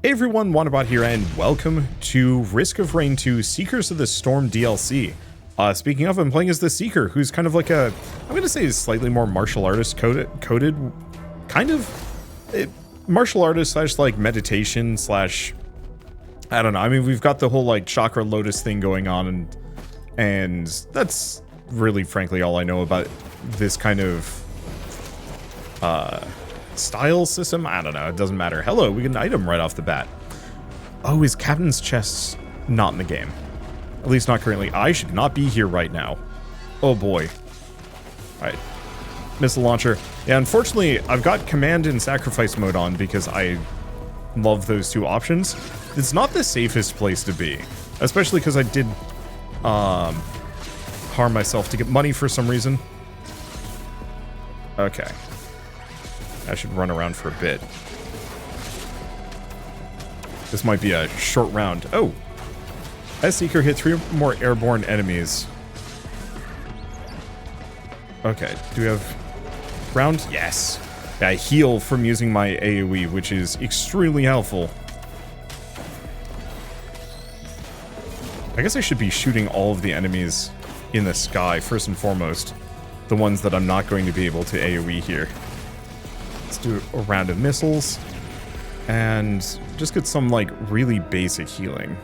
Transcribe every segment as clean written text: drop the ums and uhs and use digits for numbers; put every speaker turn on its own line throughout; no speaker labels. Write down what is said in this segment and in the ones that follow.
Hey everyone, Wanderbot here, and welcome to Risk of Rain 2 Seekers of the Storm DLC. Speaking of, I'm playing as the Seeker, who's kind of like a, I'm going to say slightly more martial artist coded kind of, martial artist slash like meditation slash, I don't know, I mean, we've got the whole like chakra lotus thing going on, and that's really frankly all I know about this kind of, style system? I don't know, it doesn't matter. Hello, we get an item right off the bat. Oh, his captain's chest's not in the game. At least not currently. I should not be here right now. Oh boy. Alright. Missile launcher. Yeah, unfortunately, I've got command and sacrifice mode on because I love those two options. It's not the safest place to be. Especially because I did harm myself to get money for some reason. Okay. I should run around for a bit. This might be a short round. Oh! As Seeker, hit 3 more airborne enemies. Okay, do we have round? Yes! I heal from using my AoE, which is extremely helpful. I guess I should be shooting all of the enemies in the sky, first and foremost. The ones that I'm not going to be able to AoE here. Let's do a round of missiles, and just get some, like, really basic healing.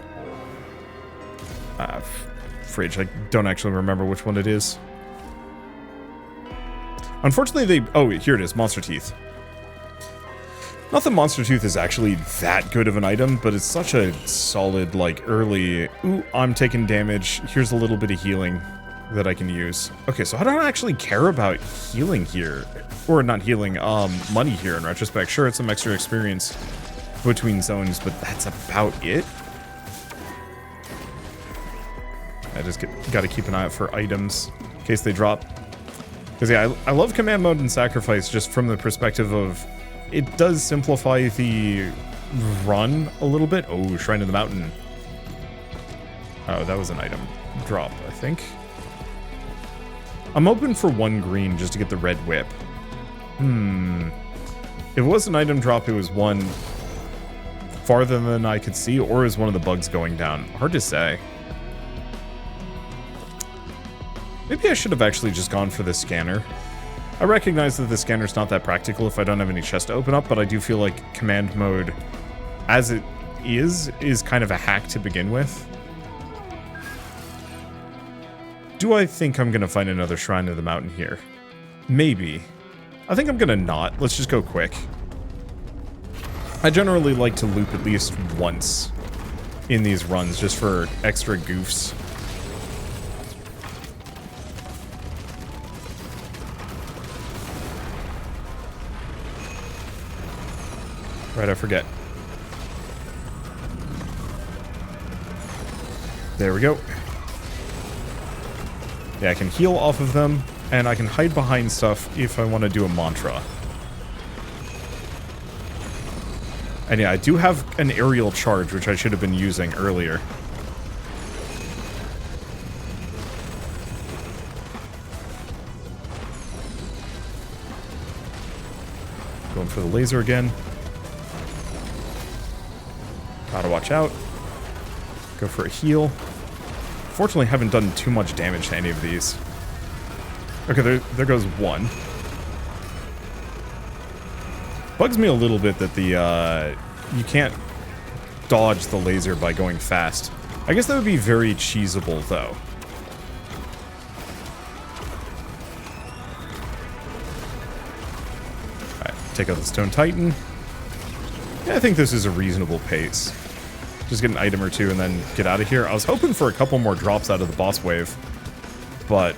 Fridge, I don't actually remember which one it is. Unfortunately, oh, here it is, Monster Teeth. Not that Monster Tooth is actually that good of an item, but it's such a solid, like, early, ooh, I'm taking damage, here's a little bit of healing that I can use. Okay, so I don't actually care about healing here. Or not healing, money here in retrospect. Sure, it's some extra experience between zones, but that's about it. I just gotta keep an eye out for items in case they drop. Because yeah, I love command mode and sacrifice just from the perspective of it does simplify the run a little bit. Oh, Shrine of the Mountain. Oh, that was an item drop, I think. I'm open for 1 green just to get the red whip. If it was an item drop, it was one farther than I could see, or is one of the bugs going down? Hard to say. Maybe I should have actually just gone for the scanner. I recognize that the scanner's not that practical if I don't have any chests to open up, but I do feel like command mode, as it is kind of a hack to begin with. Do I think I'm gonna find another Shrine of the Mountain here? Maybe. I think I'm gonna not. Let's just go quick. I generally like to loop at least once in these runs, just for extra goofs. Right, I forget. There we go. Yeah, I can heal off of them. And I can hide behind stuff if I want to do a mantra. And yeah, I do have an aerial charge, which I should have been using earlier. Going for the laser again. Gotta watch out. Go for a heal. Fortunately, haven't done too much damage to any of these. Okay, there goes one. Bugs me a little bit that the, you can't dodge the laser by going fast. I guess that would be very cheesable, though. Alright, take out the Stone Titan. Yeah, I think this is a reasonable pace. Just get an item or two and then get out of here. I was hoping for a couple more drops out of the boss wave, but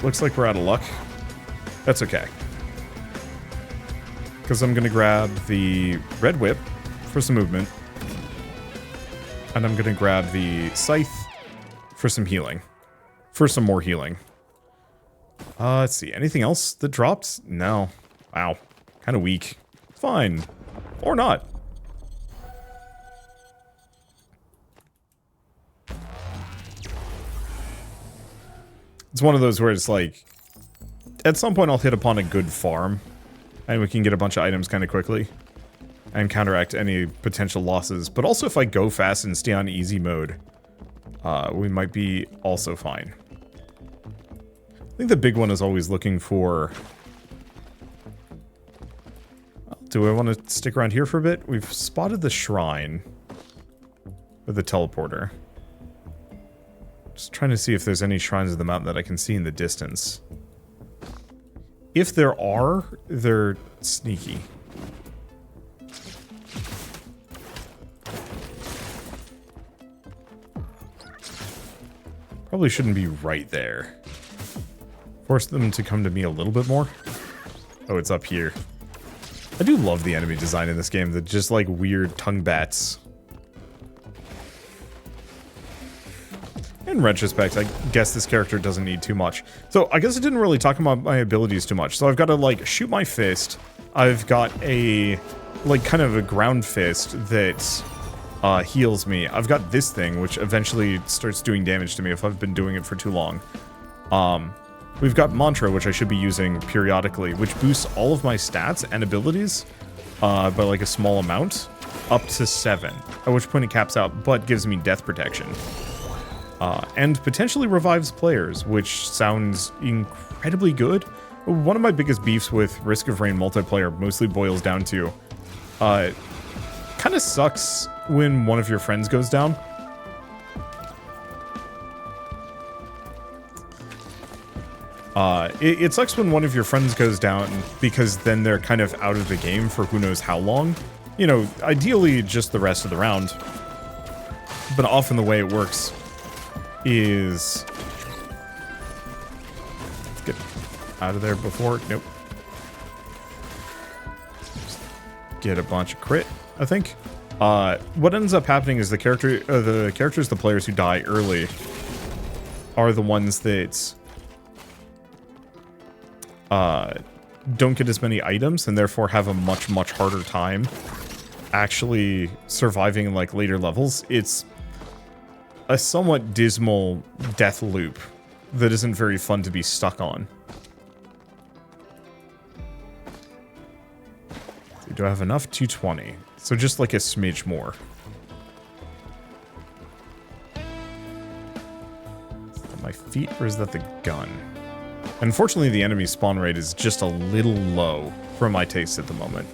looks like we're out of luck. That's okay. Because I'm going to grab the red whip for some movement. And I'm going to grab the scythe for some healing. For some more healing. Let's see. Anything else that dropped? No. Wow. Kind of weak. Fine. Or not. It's one of those where it's like, at some point I'll hit upon a good farm, and we can get a bunch of items kind of quickly. and counteract any potential losses. But also if I go fast and stay on easy mode, we might be also fine. I think the big one is always looking for... Do I want to stick around here for a bit? We've spotted the shrine with the teleporter. Just trying to see if there's any shrines of the mountain that I can see in the distance. If there are, they're sneaky. Probably shouldn't be right there. Force them to come to me a little bit more. Oh, it's up here. I do love the enemy design in this game. They're just like weird tongue bats. In retrospect, I guess this character doesn't need too much. So I guess I didn't really talk about my abilities too much. So I've got to like shoot my fist. I've got a like kind of a ground fist that heals me. I've got this thing which eventually starts doing damage to me if I've been doing it for too long. We've got Mantra, which I should be using periodically, which boosts all of my stats and abilities by like a small amount, up to 7, at which point it caps out, but gives me death protection. And potentially revives players, which sounds incredibly good. One of my biggest beefs with Risk of Rain multiplayer mostly boils down to, kind of sucks when one of your friends goes down. It sucks when one of your friends goes down because then they're kind of out of the game for who knows how long. You know, ideally just the rest of the round. But often the way it works is... Let's get out of there before... Nope. Just get a bunch of crit, I think. What ends up happening is the characters, the players who die early are the ones that... don't get as many items and therefore have a much harder time actually surviving like later levels. It's a somewhat dismal death loop that isn't very fun to be stuck on. So do I have enough? 220. So just like a smidge more. Is that my feet or is that the gun? Unfortunately, the enemy spawn rate is just a little low for my taste at the moment.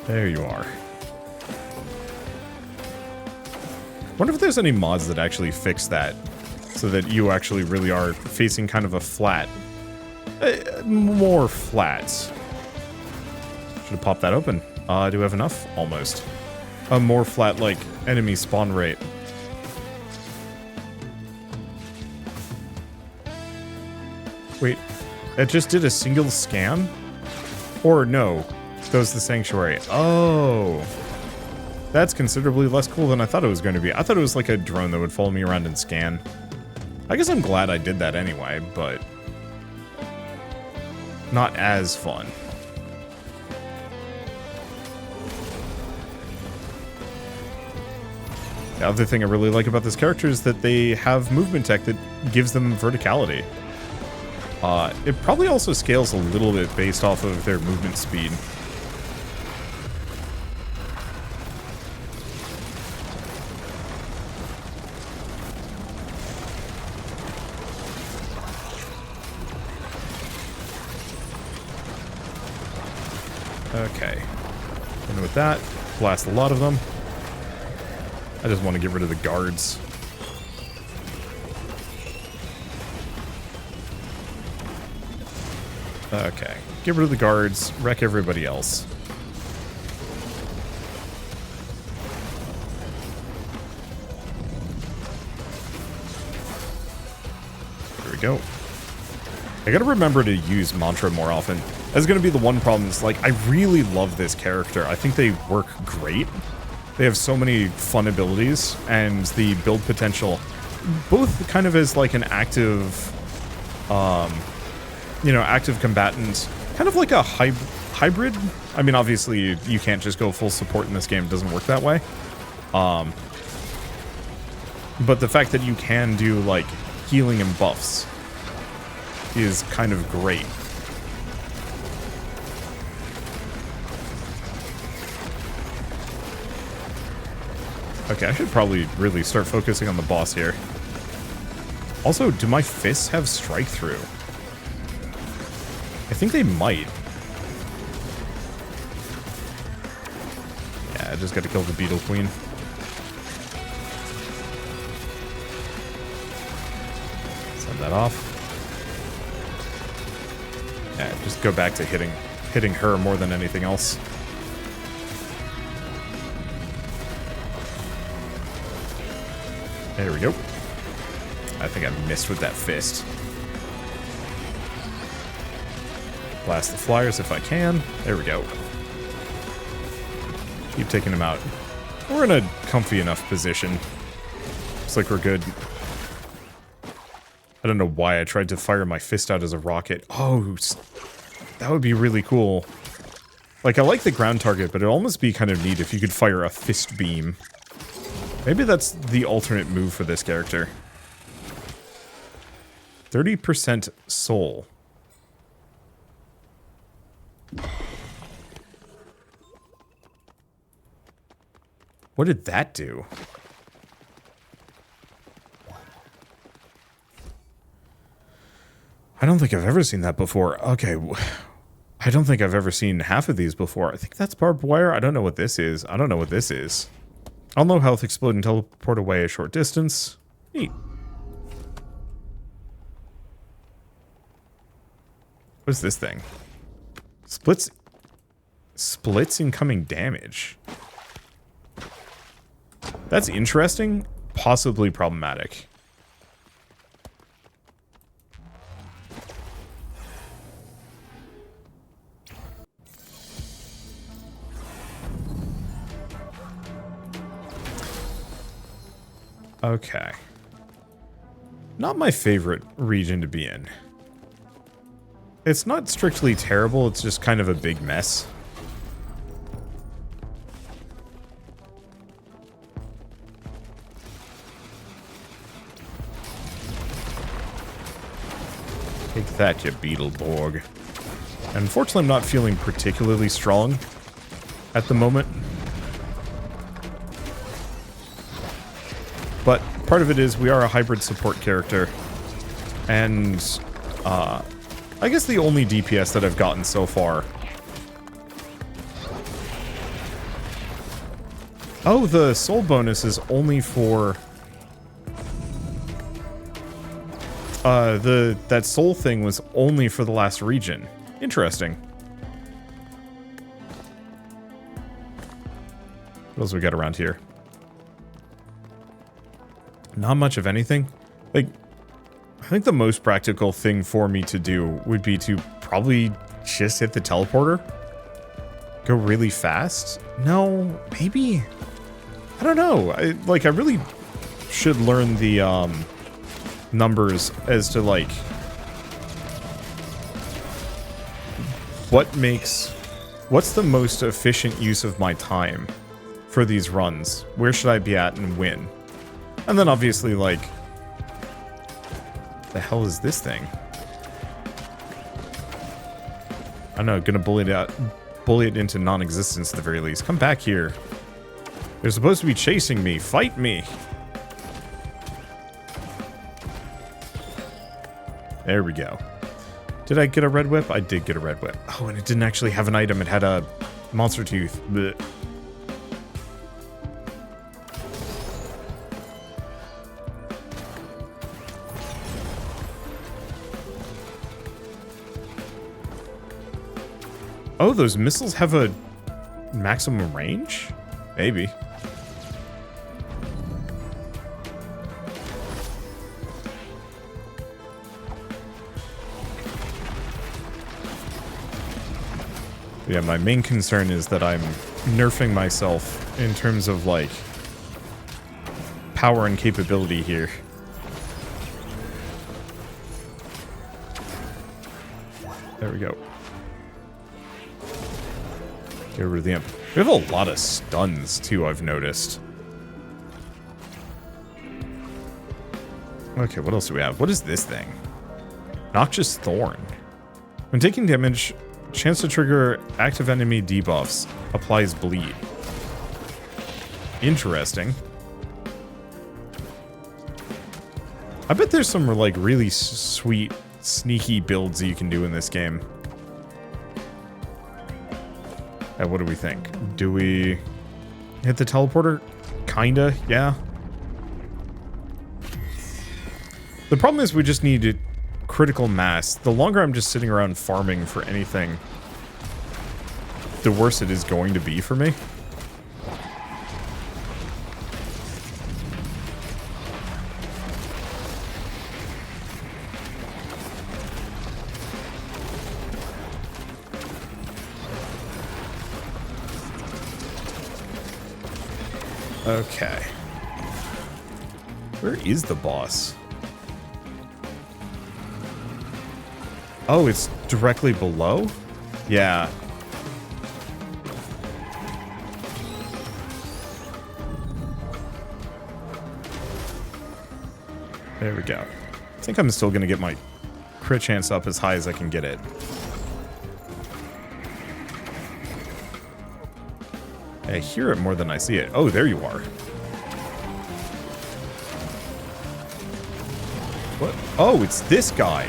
There you are. Wonder if there's any mods that actually fix that, so that you actually really are facing kind of a flat, more flat. Should have popped that open. Do we have enough? Almost. A more flat, like, enemy spawn rate. Wait, it just did a single scan? Or no, that was the sanctuary. Oh. That's considerably less cool than I thought it was going to be. I thought it was like a drone that would follow me around and scan. I guess I'm glad I did that anyway, but... not as fun. The other thing I really like about this character is that they have movement tech that gives them verticality. It probably also scales a little bit based off of their movement speed. Okay. And with that, blast a lot of them. I just want to get rid of the guards. Okay. Get rid of the guards, wreck everybody else. There we go. I gotta remember to use Mantra more often. That's gonna be the one problem. Is like, I really love this character. I think they work great. They have so many fun abilities, and the build potential, both kind of as like an active, you know, active combatant, kind of like a hybrid. I mean, obviously, you can't just go full support in this game. It doesn't work that way. But the fact that you can do, like, healing and buffs is kind of great. Okay, I should probably really start focusing on the boss here. Also, do my fists have strike through? I think they might. Yeah, I just gotta kill the Beetle Queen. Send that off. Yeah, just go back to hitting her more than anything else. There we go. I think I missed with that fist. Blast the flyers if I can. There we go. Keep taking them out. We're in a comfy enough position. Looks like we're good. I don't know why I tried to fire my fist out as a rocket. Oh, that would be really cool. Like, I like the ground target, but it'd almost be kind of neat if you could fire a fist beam. Maybe that's the alternate move for this character. 30% soul. What did that do? I don't think I've ever seen that before. Okay. I don't think I've ever seen half of these before. I think that's barbed wire. I don't know what this is. I don't know what this is. I'll know health, explode, and teleport away a short distance. Neat. What's this thing? Splits incoming damage. That's interesting. Possibly problematic. Okay. Not my favorite region to be in. It's not strictly terrible, it's just kind of a big mess. Take that, you Beetleborg. Unfortunately, I'm not feeling particularly strong at the moment. But part of it is we are a hybrid support character. And, I guess the only DPS that I've gotten so far. Oh, the soul bonus is only for... that soul thing was only for the last region. Interesting. What else we got around here? Not much of anything. Like, I think the most practical thing for me to do would be to probably just hit the teleporter. Go really fast? No, maybe? I don't know. I really should learn the, numbers as to, like, what's the most efficient use of my time for these runs? Where should I be at and when? And then obviously, like, the hell is this thing? I don't know, gonna bully it into non-existence at the very least. Come back here. They're supposed to be chasing me. Fight me. There we go. Did I get a red whip? I did get a red whip. Oh, and it didn't actually have an item. It had a monster tooth. Blech. Oh, those missiles have a maximum range? Maybe. Yeah, my main concern is that I'm nerfing myself in terms of, like, power and capability here. There we go. Get rid of the imp. We have a lot of stuns, too, I've noticed. Okay, what else do we have? What is this thing? Noxious Thorn. When taking damage, chance to trigger active enemy debuffs applies bleed. Interesting. I bet there's some like really sweet, sneaky builds that you can do in this game. What do we think? Do we hit the teleporter? Kinda, yeah. The problem is we just need critical mass. The longer I'm just sitting around farming for anything, the worse it is going to be for me. Okay. Where is the boss? Oh, it's directly below? Yeah. There we go. I think I'm still going to get my crit chance up as high as I can get it. I hear it more than I see it. Oh, there you are. What? Oh, it's this guy.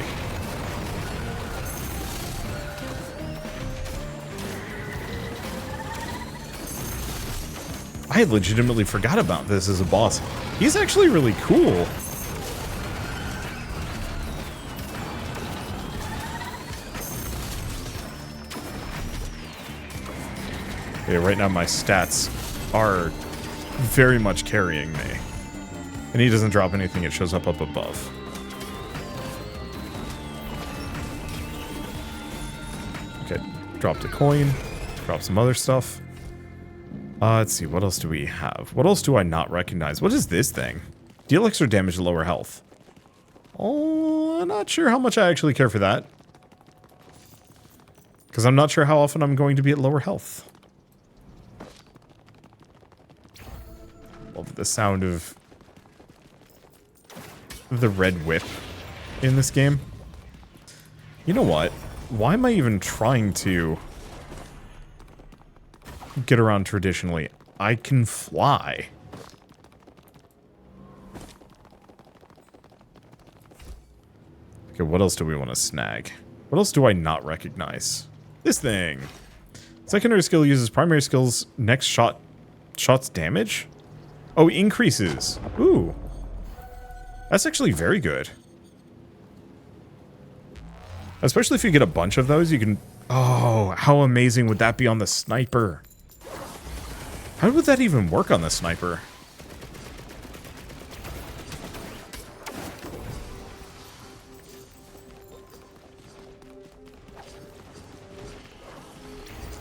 I legitimately forgot about this as a boss. He's actually really cool. Okay, right now my stats are very much carrying me. And he doesn't drop anything, it shows up above. Okay, dropped a coin, dropped some other stuff. Let's see, what else do we have? What else do I not recognize? What is this thing? Deal extra damage to lower health. Oh, I'm not sure how much I actually care for that. Because I'm not sure how often I'm going to be at lower health. Love the sound of the red whip in this game. You know what? Why am I even trying to get around traditionally? I can fly. Okay, what else do we want to snag? What else do I not recognize? This thing. Secondary skill uses primary skill's next shot's damage? Oh, increases. Ooh. That's actually very good. Especially if you get a bunch of those, you can... Oh, how amazing would that be on the sniper? How would that even work on the sniper?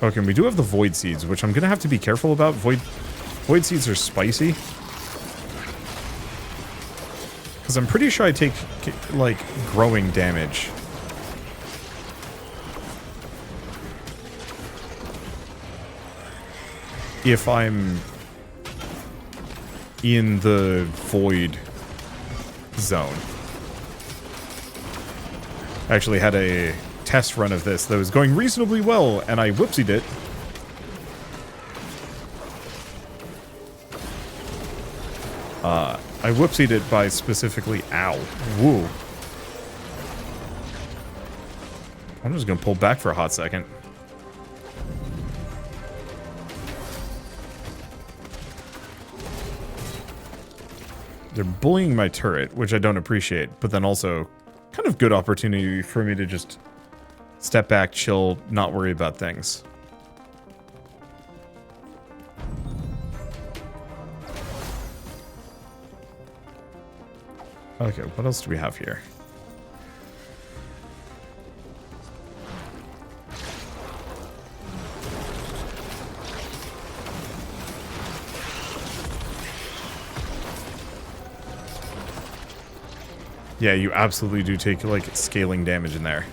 Okay, we do have the void seeds, which I'm gonna have to be careful about. Void seeds are spicy. Because I'm pretty sure I take, like, growing damage. If I'm in the void zone. I actually had a test run of this that was going reasonably well, and I whoopsied it. I whoopsied it by specifically... Ow. Woo. I'm just gonna pull back for a hot second. They're bullying my turret, which I don't appreciate, but then also kind of good opportunity for me to just step back, chill, not worry about things. Okay, what else do we have here? Yeah, you absolutely do take, like, scaling damage in there.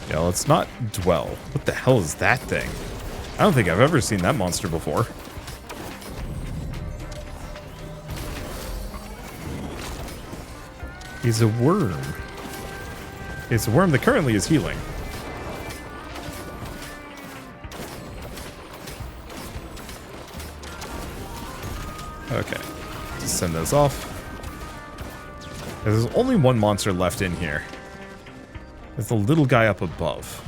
Yeah, let's not dwell. What the hell is that thing? I don't think I've ever seen that monster before. He's a worm. It's a worm that currently is healing. Okay, just send those off. There's only one monster left in here. There's the little guy up above.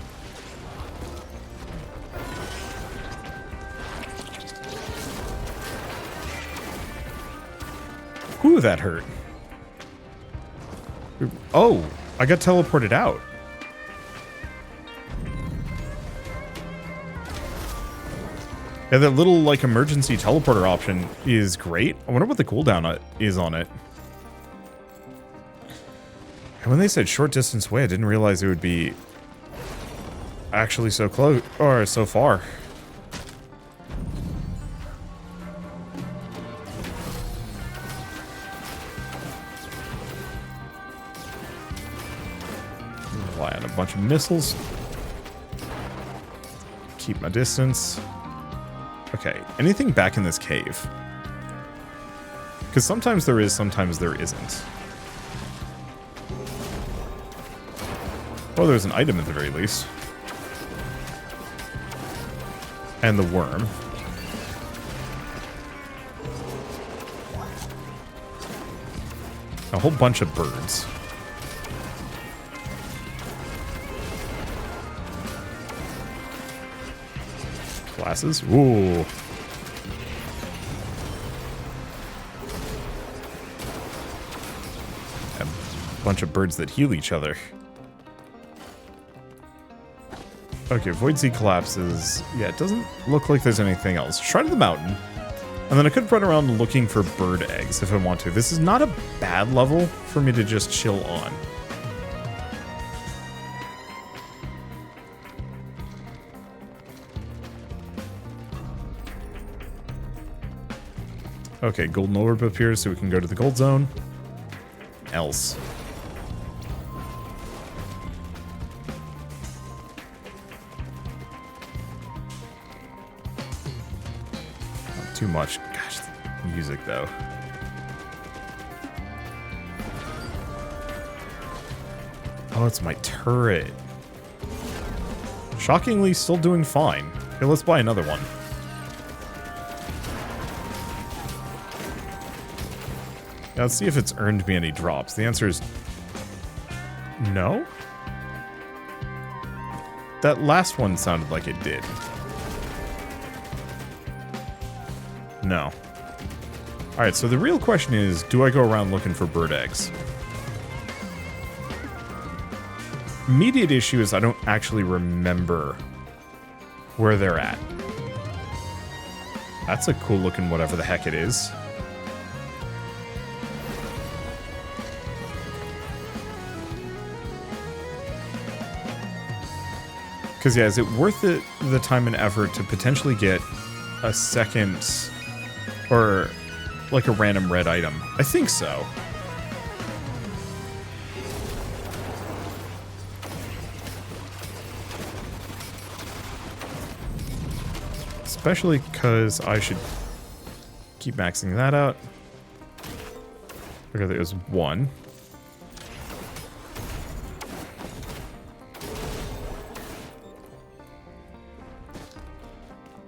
Ooh, that hurt. Oh, I got teleported out. Yeah, that little, like, emergency teleporter option is great. I wonder what the cooldown is on it. And when they said short distance away, I didn't realize it would be actually so close, or so far. Rely on a bunch of missiles. Keep my distance. Okay, anything back in this cave? Because sometimes there is, sometimes there isn't. Oh, there's an item at the very least. And the worm. A whole bunch of birds. Glasses? Ooh. A bunch of birds that heal each other. Okay, Void Sea collapses. Yeah, it doesn't look like there's anything else. Shrine of the Mountain. And then I could run around looking for bird eggs if I want to. This is not a bad level for me to just chill on. Okay, golden orb appears so we can go to the gold zone. Else. Not too much. Gosh, the music though. Oh, it's my turret. Shockingly, still doing fine. Okay, let's buy another one. Now, let's see if it's earned me any drops. The answer is no. That last one sounded like it did. No. Alright, so the real question is, do I go around looking for bird eggs? Immediate issue is I don't actually remember where they're at. That's a cool looking whatever the heck it is. Because, yeah, is it worth it, the time and effort to potentially get a second, or like a random red item? I think so. Especially because I should keep maxing that out. Okay, there's one.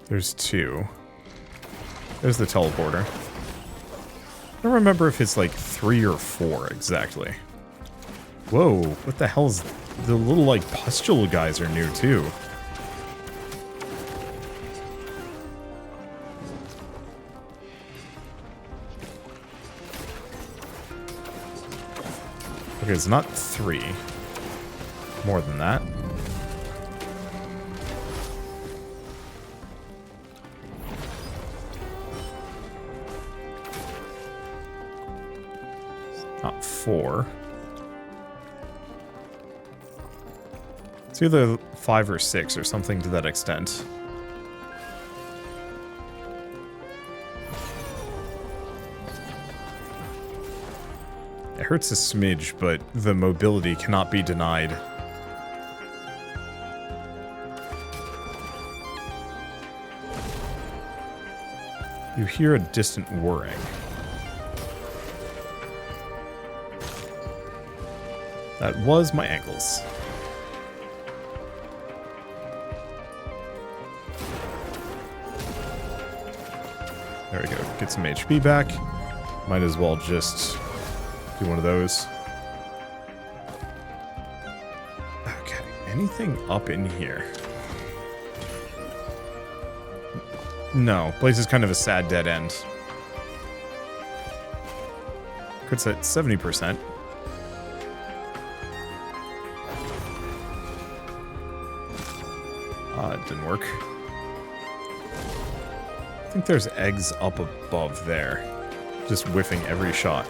There's two. There's the teleporter. I don't remember if it's like 3 or 4 exactly. Whoa, what the hell is... The little like pustule guys are new too. Okay, it's not 3. More than that. Not 4. It's either 5 or 6 or something to that extent. It hurts a smidge, but the mobility cannot be denied. You hear a distant whirring. That was my ankles. There we go. Get some HP back. Might as well just do one of those. Okay. Anything up in here? No. Place is kind of a sad dead end. Crits at 70%. It didn't work. I think there's eggs up above there. Just whiffing every shot.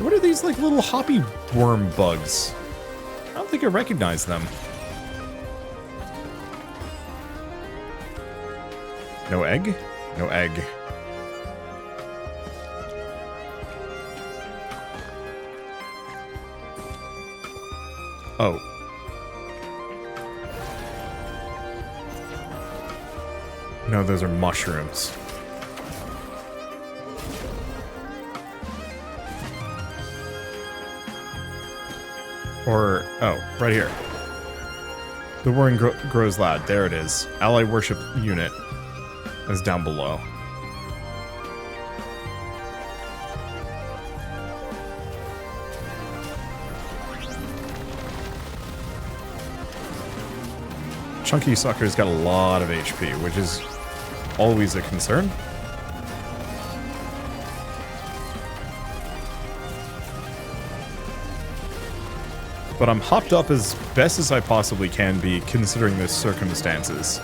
What are these, like, little hoppy worm bugs? I don't think I recognize them. No egg? No egg. Oh. No, those are mushrooms. Or, oh, right here. The whirring grows loud. There it is. Ally worship unit is down below. Chunky Sucker's got a lot of HP, which is always a concern. But I'm hopped up as best as I possibly can be, considering the circumstances.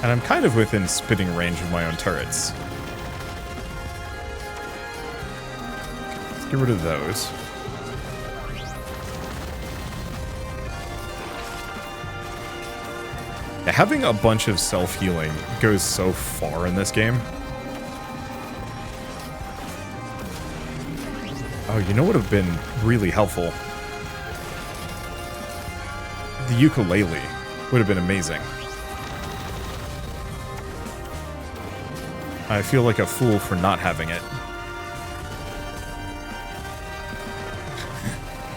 And I'm kind of within spitting range of my own turrets. Let's get rid of those. Yeah, having a bunch of self-healing goes so far in this game. Oh, you know what would have been really helpful? The ukulele would have been amazing. I feel like a fool for not having it.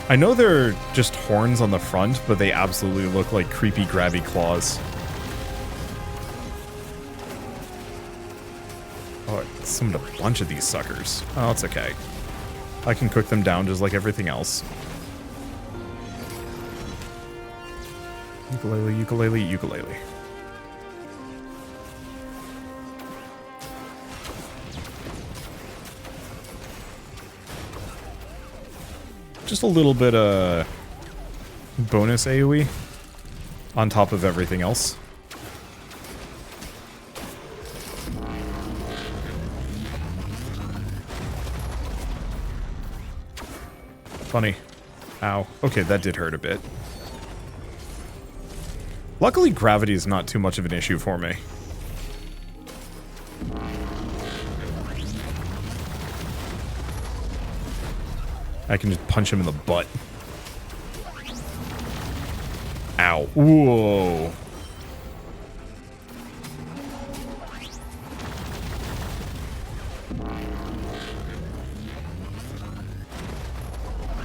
I know they're just horns on the front, but they absolutely look like creepy grabby claws. Oh, I summoned a bunch of these suckers. Oh, it's okay. I can cook them down just like everything else. Ukulele, ukulele, ukulele. Just a little bit of bonus AoE on top of everything else. Funny. Ow. Okay, that did hurt a bit. Luckily, gravity is not too much of an issue for me. I can just punch him in the butt. Ow. Whoa.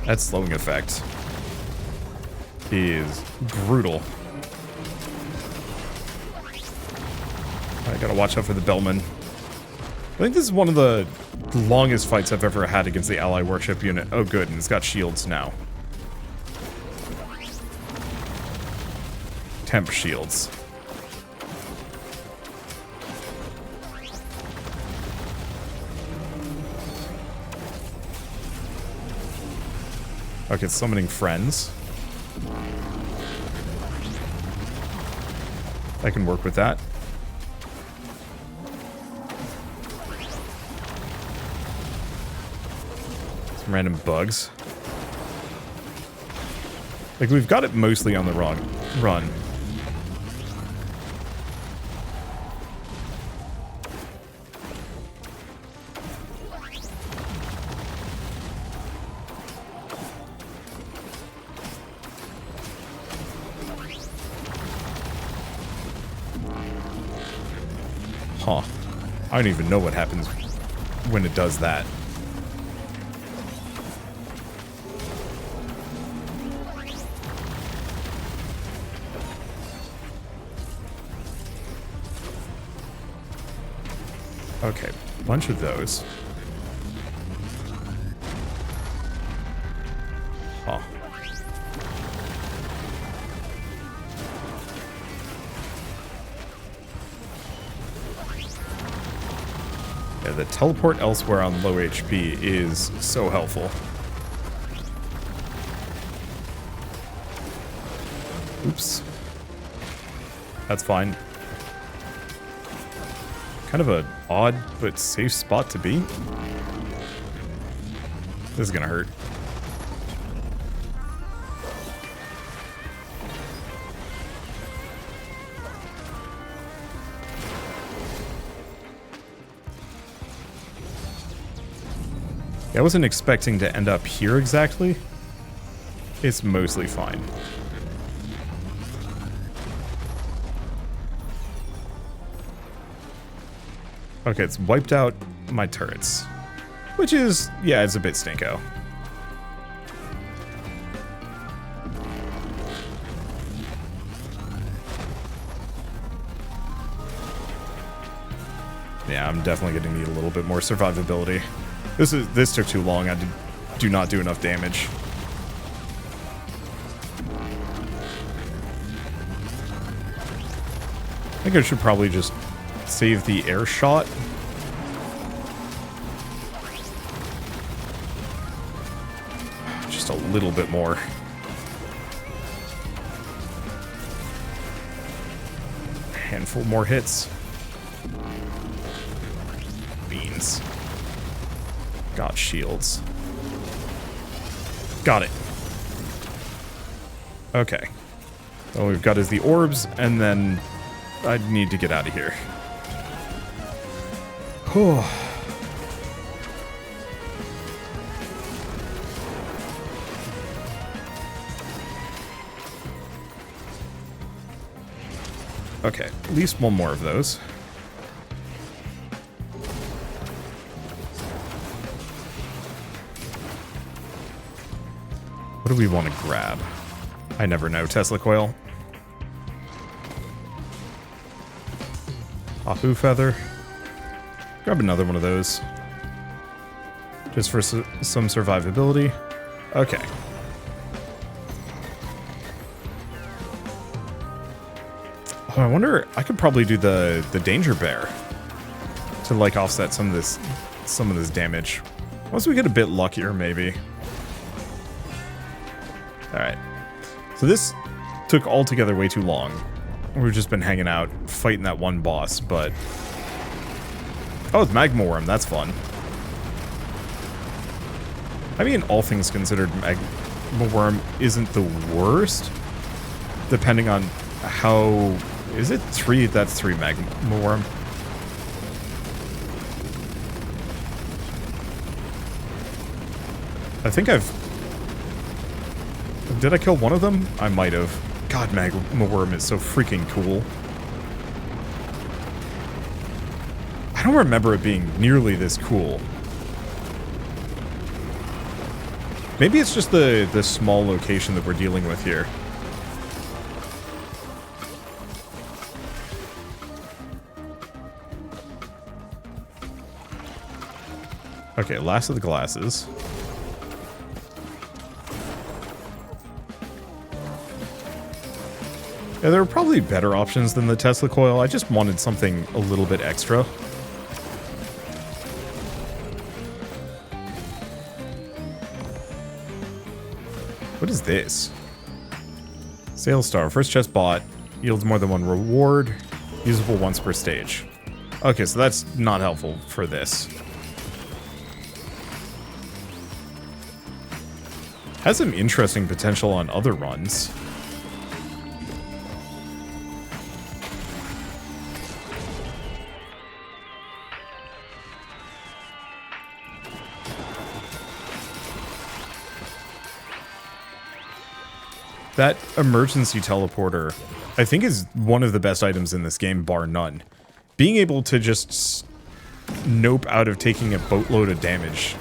That slowing effect is brutal. I gotta watch out for the Bellman. I think this is one of the longest fights I've ever had against the ally worship unit. Oh good, and it's got shields now. Temp shields. Okay, it's summoning friends. I can work with that. Some random bugs. Like, we've got it mostly on the wrong run. Huh. I don't even know what happens when it does that. Okay, bunch of those. Huh. Yeah, the teleport elsewhere on low HP is so helpful. Oops. That's fine. Kind of an odd but safe spot to be. This is gonna hurt. I wasn't expecting to end up here exactly. It's mostly fine. Okay, it's wiped out my turrets. Which is, yeah, it's a bit stinko. Yeah, I'm definitely going to need a little bit more survivability. This took too long. I do not do enough damage. I think I should probably just save the air shot. Just a little bit more. Handful more hits. Beans. Got shields. Got it. Okay. All we've got is the orbs, and then I need to get out of here. Whew. Okay, at least one more of those. What do we want to grab? I never know. Tesla coil. Apu feather. Grab another one of those. Just for some survivability. Okay. Oh, I wonder, I could probably do the danger bear to like offset some of this damage. Once we get a bit luckier, maybe. Alright. So this took altogether way too long. We've just been hanging out, fighting that one boss, but... Oh, it's Magma Worm, that's fun. I mean, all things considered, Magma Worm isn't the worst. Depending on how... Is it 3? That's 3 Magma Worm. I think I've... Did I kill one of them? I might have. God, Magma Worm is so freaking cool. I don't remember it being nearly this cool. Maybe it's just the small location that we're dealing with here. Okay, last of the glasses. Yeah, there were probably better options than the Tesla coil. I just wanted something a little bit extra. What is this? Sail Star. First chest bought. Yields more than one reward. Usable once per stage. Okay, so that's not helpful for this. Has some interesting potential on other runs. That emergency teleporter, I think, is one of the best items in this game, bar none. being able to just nope out of taking a boatload of damage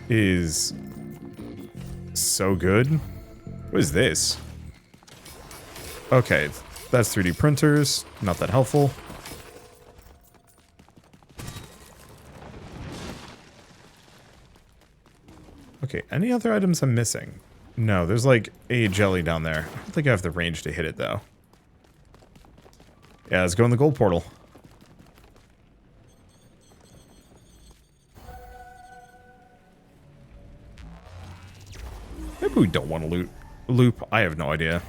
is so good. What is this? Okay, that's 3D printers. Not that helpful. Okay, any other items I'm missing? No, there's like a jelly down there. I don't think I have the range to hit it though. Yeah, let's go in the gold portal. Maybe we don't want to loop. I have no idea.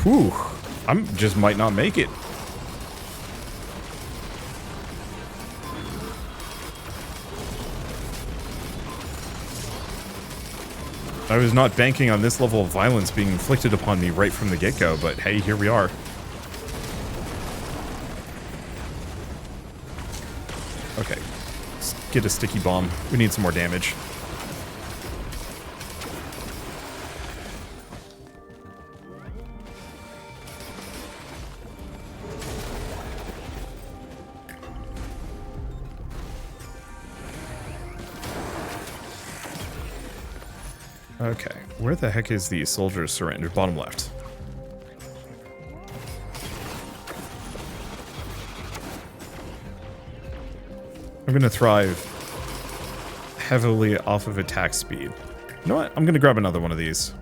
Whew. Just might not make it. I was not banking on this level of violence being inflicted upon me right from the get-go, but hey, here we are. Okay, let's get a sticky bomb. We need some more damage. Okay, where the heck is the soldier's syringe? Bottom left. I'm gonna thrive heavily off of attack speed. You know what? I'm gonna grab another one of these.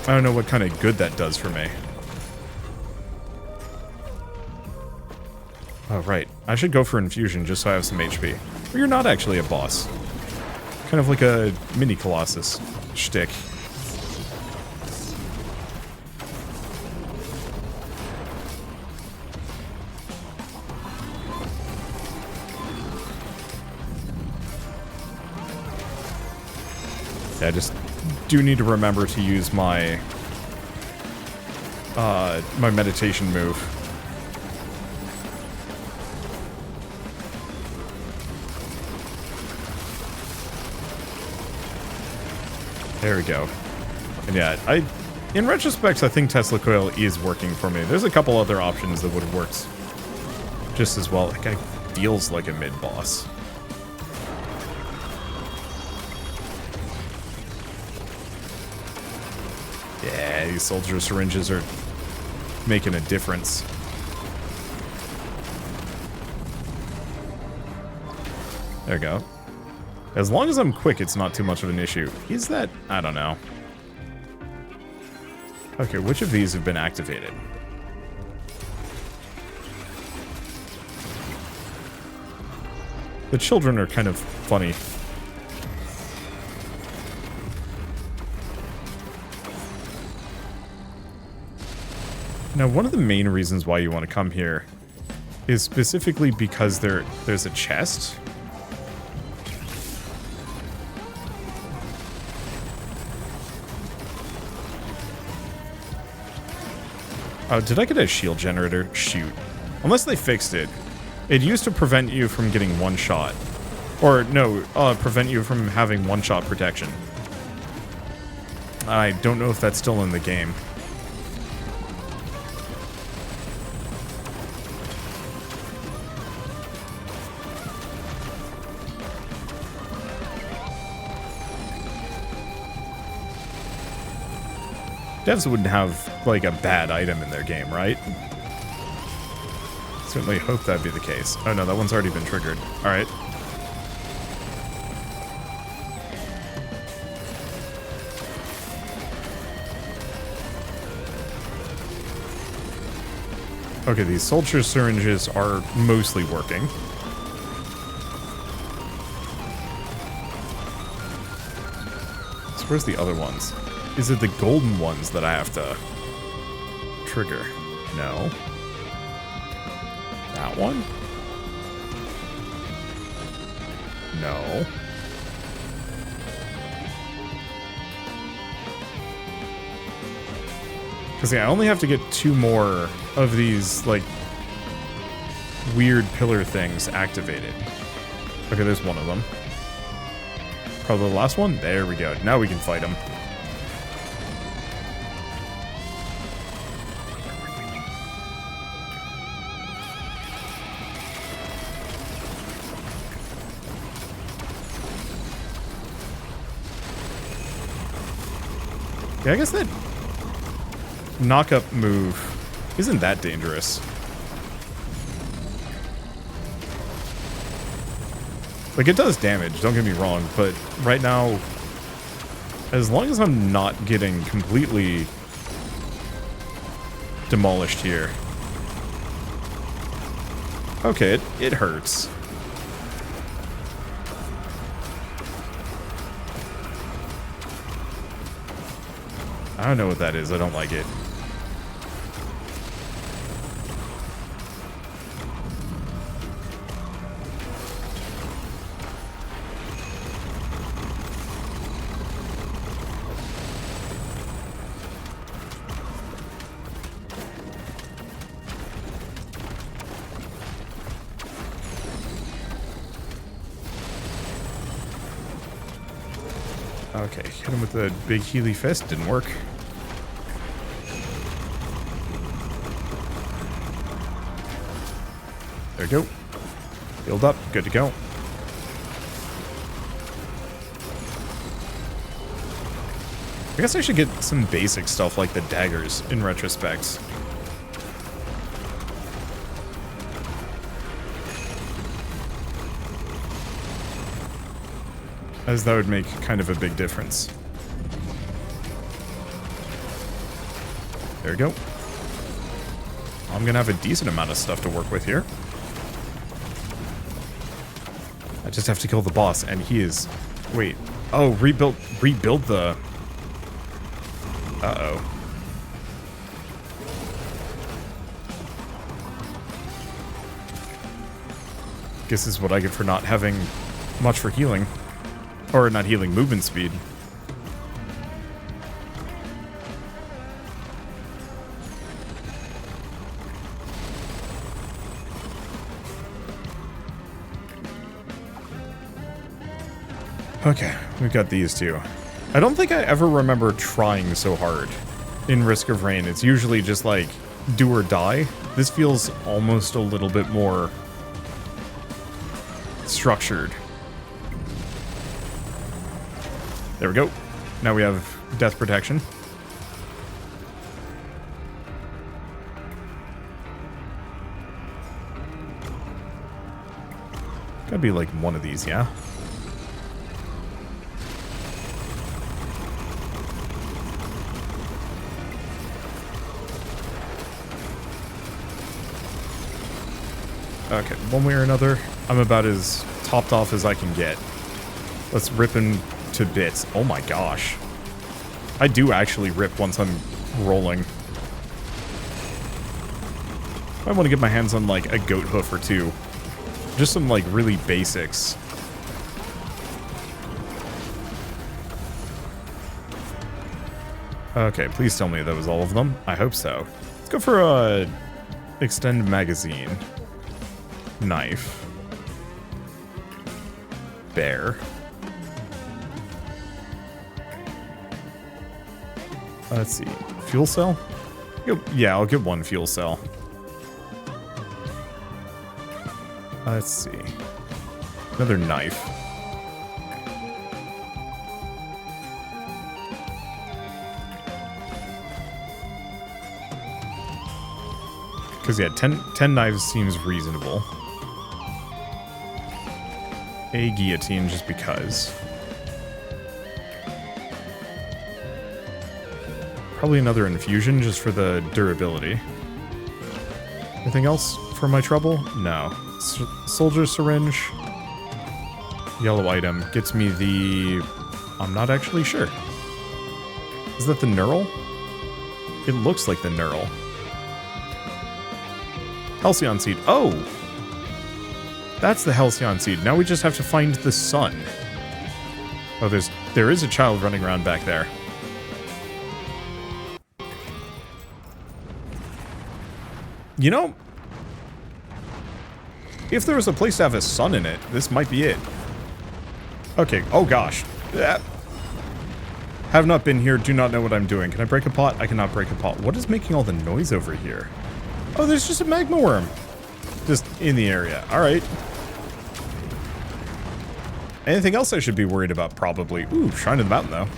I don't know what kind of good that does for me. Oh, right. I should go for infusion just so I have some HP. But you're not actually a boss. Kind of like a mini Colossus shtick. Yeah, I just do need to remember to use my my meditation move. There we go. And yeah, in retrospect, I think Tesla Coil is working for me. There's a couple other options that would have worked just as well. That guy feels like a mid-boss. Yeah, these soldier syringes are making a difference. There we go. As long as I'm quick, it's not too much of an issue. Is that? I don't know. Okay, which of these have been activated? The children are kind of funny. Now, one of the main reasons why you want to come here is specifically because there's a chest. Oh, did I get a shield generator? Shoot. Unless they fixed it. It used to prevent you from getting one shot. Or, no, prevent you from having one-shot protection. I don't know if that's still in the game. Devs wouldn't have, like, a bad item in their game, right? Certainly hope that'd be the case. Oh no, that one's already been triggered. Alright. Okay, these soldier syringes are mostly working. So where's the other ones? Is it the golden ones that I have to trigger? No. That one? No. Because, yeah, I only have to get 2 more of these, like, weird pillar things activated. Okay, there's one of them. Probably the last one. There we go. Now we can fight him. Yeah, I guess that knock-up move isn't that dangerous. Like, it does damage, don't get me wrong, but right now, as long as I'm not getting completely demolished here. Okay, it hurts. I don't know what that is. I don't like it. Okay, hit him with the big Healy fist. Didn't work. There we go. Healed up. Good to go. I guess I should get some basic stuff like the daggers in retrospect. As that would make kind of a big difference. There we go. I'm gonna have a decent amount of stuff to work with here. I just have to kill the boss, and he is... Wait. Oh, rebuild the... Uh-oh. Guess this is what I get for not having much for healing. Or not healing, movement speed. Okay, we've got these two. I don't think I ever remember trying so hard in Risk of Rain. It's usually just like, do or die. This feels almost a little bit more structured. There we go. Now we have death protection. Gotta be like one of these, yeah? Okay, one way or another, I'm about as topped off as I can get. Let's rip him to bits. Oh my gosh. I do actually rip once I'm rolling. I want to get my hands on like a goat hoof or two. Just some like really basics. Okay, please tell me that was all of them. I hope so. Let's go for a extend magazine. Knife. Bear. Let's see. Fuel cell? Yeah, I'll get one fuel cell. Let's see. Another knife. Because, yeah, 10 knives seems reasonable. A guillotine, just because. Probably another infusion, just for the durability. Anything else for my trouble? No. Soldier syringe. Yellow item. Gets me the... I'm not actually sure. Is that the neural? It looks like the neural. Halcyon seed. Oh! That's the Halcyon seed. Now we just have to find the sun. Oh, there is a child running around back there. You know, If there was a place to have a sun in it, this might be it. Okay, oh gosh. Have not been here, do not know what I'm doing. Can I break a pot? I cannot break a pot. What is making all the noise over here? Oh, there's just a magma worm. Just in the area. Alright. Anything else I should be worried about? Probably. Ooh, Shrine of the Mountain, though.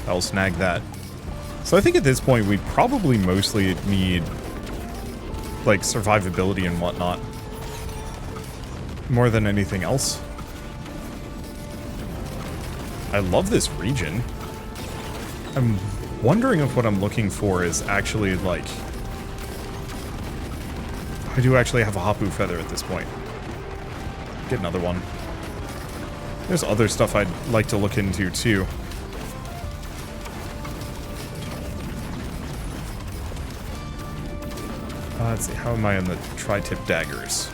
I'll snag that. So I think at this point, we probably mostly need, like, survivability and whatnot. More than anything else. I love this region. I'm wondering if what I'm looking for is actually, like... I do actually have a Hapu feather at this point. Get another one. There's other stuff I'd like to look into, too. Let's see, how am I on the tri-tip daggers?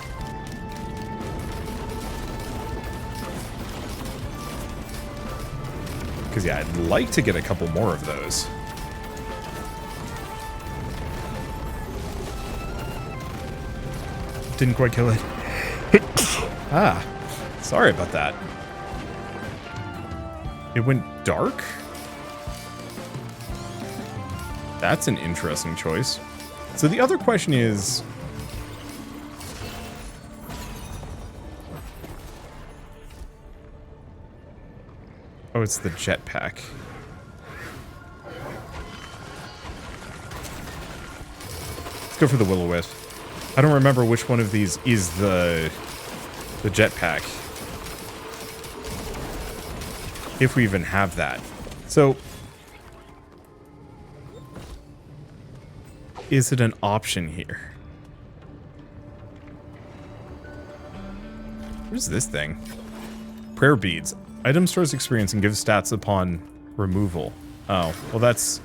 Because, yeah, I'd like to get a couple more of those. Didn't quite kill it. Ah, sorry about that. It went dark? That's an interesting choice. So the other question is... Oh, it's the jetpack. Let's go for the will-o-wisp. I don't remember which one of these is the jetpack. If we even have that. So... is it an option here? What is this thing? Prayer beads. Item stores experience and gives stats upon removal. Oh, well that's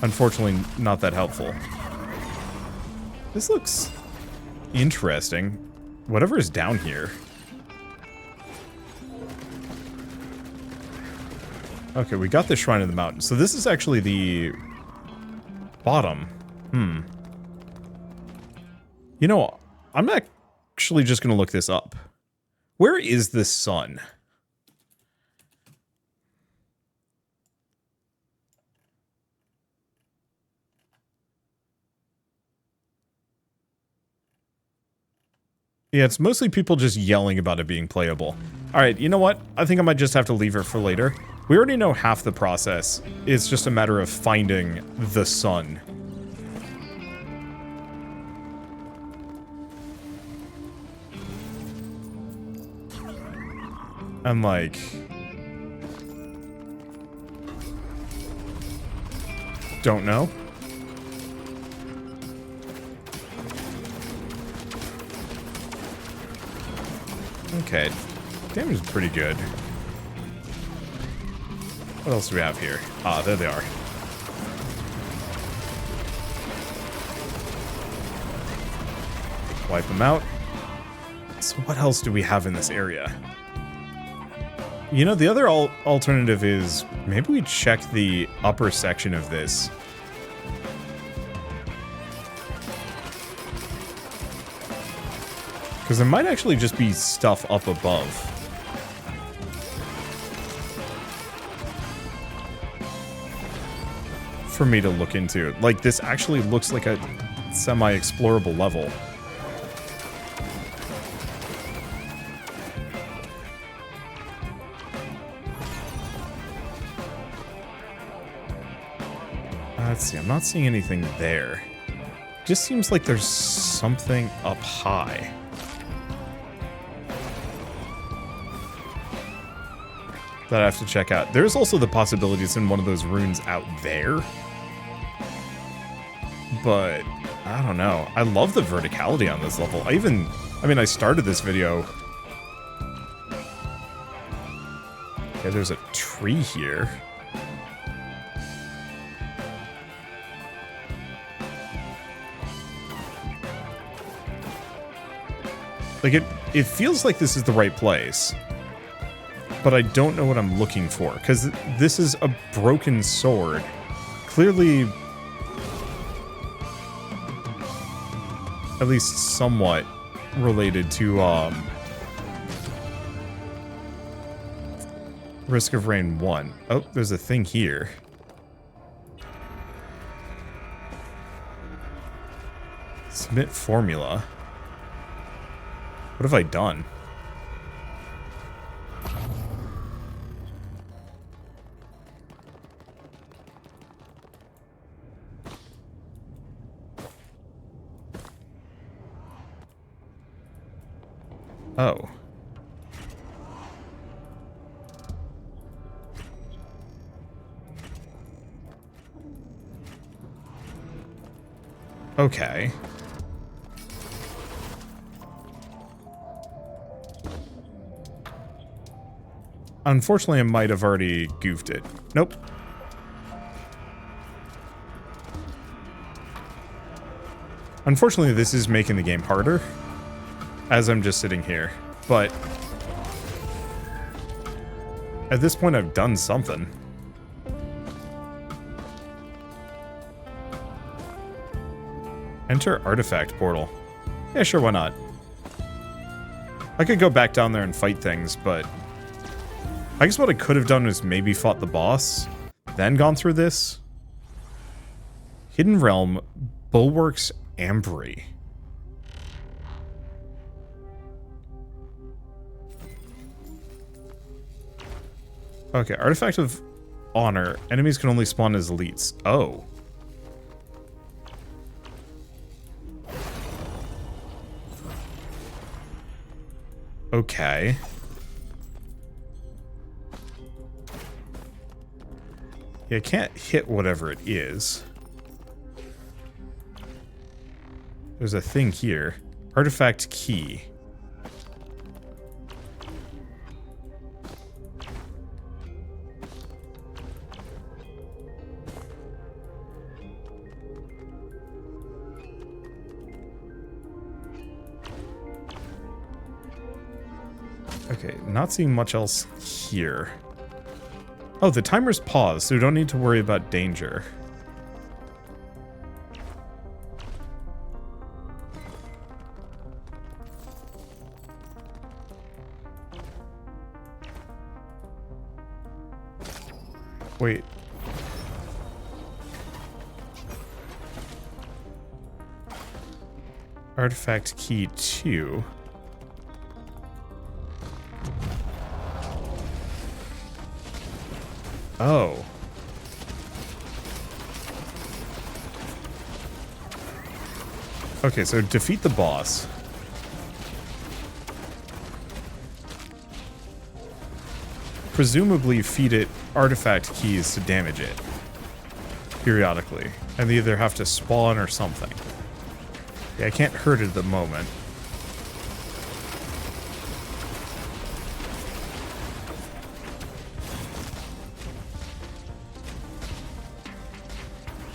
unfortunately not that helpful. This looks interesting. Whatever is down here. Okay, we got the Shrine of the Mountain. So this is actually the bottom. You know, I'm actually just going to look this up. Where is the sun? Yeah, it's mostly people just yelling about it being playable. Alright, you know what? I think I might just have to leave it for later. We already know half the process. It's just a matter of finding the sun. I'm like... don't know. Okay. Damage is pretty good. What else do we have here? Ah, there they are. Wipe them out. So what else do we have in this area? You know, the other alternative is maybe we check the upper section of this. Because there might actually just be stuff up above. For me to look into. Like, this actually looks like a semi-explorable level. Let's see, I'm not seeing anything there. Just seems like there's something up high. That I have to check out. There's also the possibility it's in one of those runes out there. But, I don't know. I love the verticality on this level. I mean, I started this video. Okay, there's a tree here. Like, it feels like this is the right place. But I don't know what I'm looking for, because this is a broken sword. Clearly... at least somewhat related to Risk of Rain 1. Oh, there's a thing here. Submit formula. What have I done? Oh. Okay. Unfortunately, I might have already goofed it. Nope. Unfortunately, this is making the game harder as I'm just sitting here, but at this point I've done something. Enter artifact portal. Yeah, sure, why not? I could go back down there and fight things, but I guess what I could have done was maybe fought the boss, then gone through this. Hidden Realm, Bulwark's Ambry. Okay, Artifact of Honor. Enemies can only spawn as elites. Oh. Okay. Yeah, I can't hit whatever it is. There's a thing here. Artifact key. Okay, not seeing much else here. Oh, the timer's paused, so we don't need to worry about danger. Wait. Artifact key 2. Oh. Okay, so defeat the boss. Presumably feed it artifact keys to damage it periodically. And they either have to spawn or something. Yeah, I can't hurt it at the moment.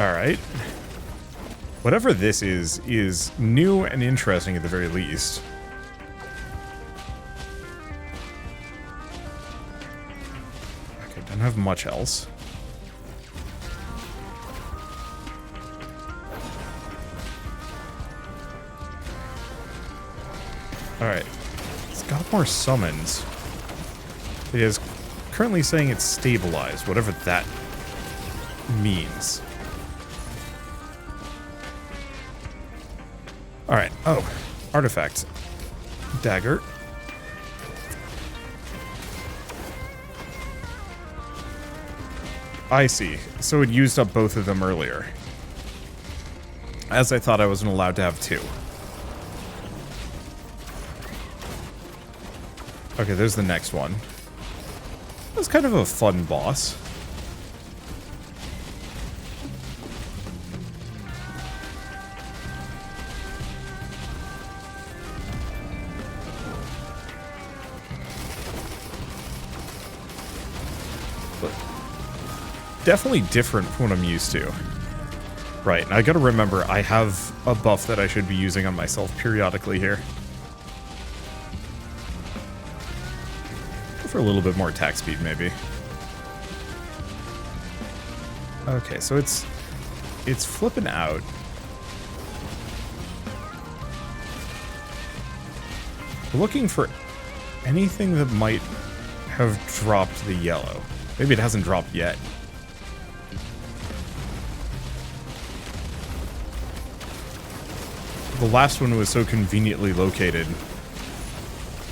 Alright. Whatever this is new and interesting at the very least. Okay, don't have much else. Alright. It's got more summons. It is currently saying it's stabilized, whatever that means. Alright, oh, artifact. Dagger. I see. So it used up both of them earlier. As I thought I wasn't allowed to have two. Okay, there's the next one. That's kind of a fun boss. Definitely different from what I'm used to. Right, and I gotta remember, I have a buff that I should be using on myself periodically here. Go for a little bit more attack speed, maybe. Okay, so it's flipping out. We're looking for anything that might have dropped the yellow. Maybe it hasn't dropped yet. The last one was so conveniently located.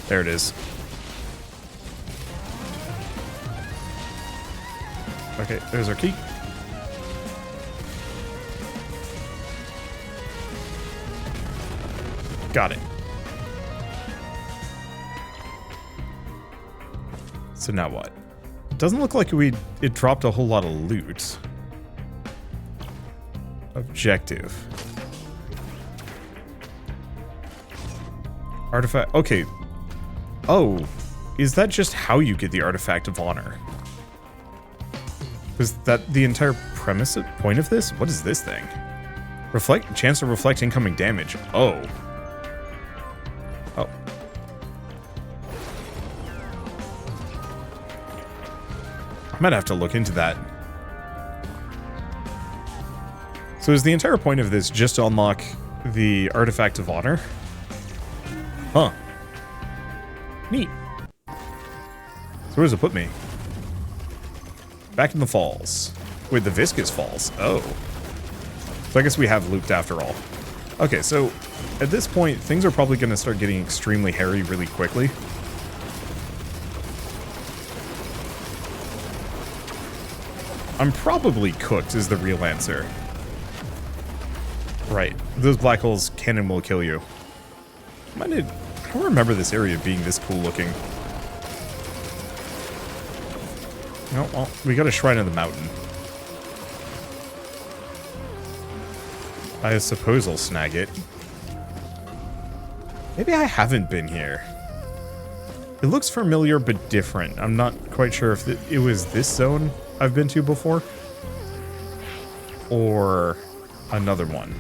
There it is. Okay, there's our key. Got it. So now what? It doesn't look like it dropped a whole lot of loot. Objective. Artifact. Okay. Oh, is that just how you get the Artifact of Honor? Was that the entire point of this? What is this thing? Chance to reflect incoming damage. Oh. Oh. I might have to look into that. So is the entire point of this just to unlock the Artifact of Honor? Huh. Neat. So where does it put me? Back in the falls. Wait, the Viscous Falls. Oh. So I guess we have looped after all. Okay, so at this point, things are probably going to start getting extremely hairy really quickly. I'm probably cooked is the real answer. Right. Those black holes can and will kill you. I don't remember this area being this cool looking. No, well, we got a Shrine of the Mountain. I suppose I'll snag it. Maybe I haven't been here. It looks familiar but different. I'm not quite sure if it was this zone I've been to before. Or another one.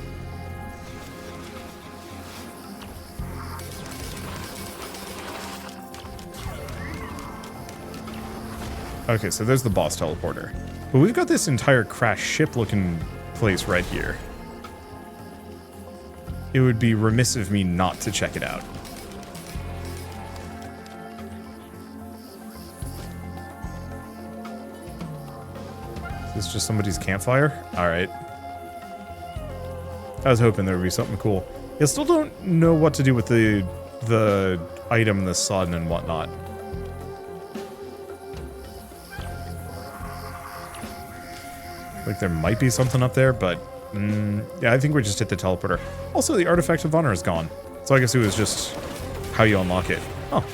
Okay, so there's the boss teleporter. But we've got this entire crashed ship looking place right here. It would be remiss of me not to check it out. Is this just somebody's campfire? Alright. I was hoping there would be something cool. I still don't know what to do with the item in the sun and whatnot. Like there might be something up there, but yeah, I think we just hit the teleporter. Also, the Artifact of Honor is gone. So I guess it was just how you unlock it. Oh.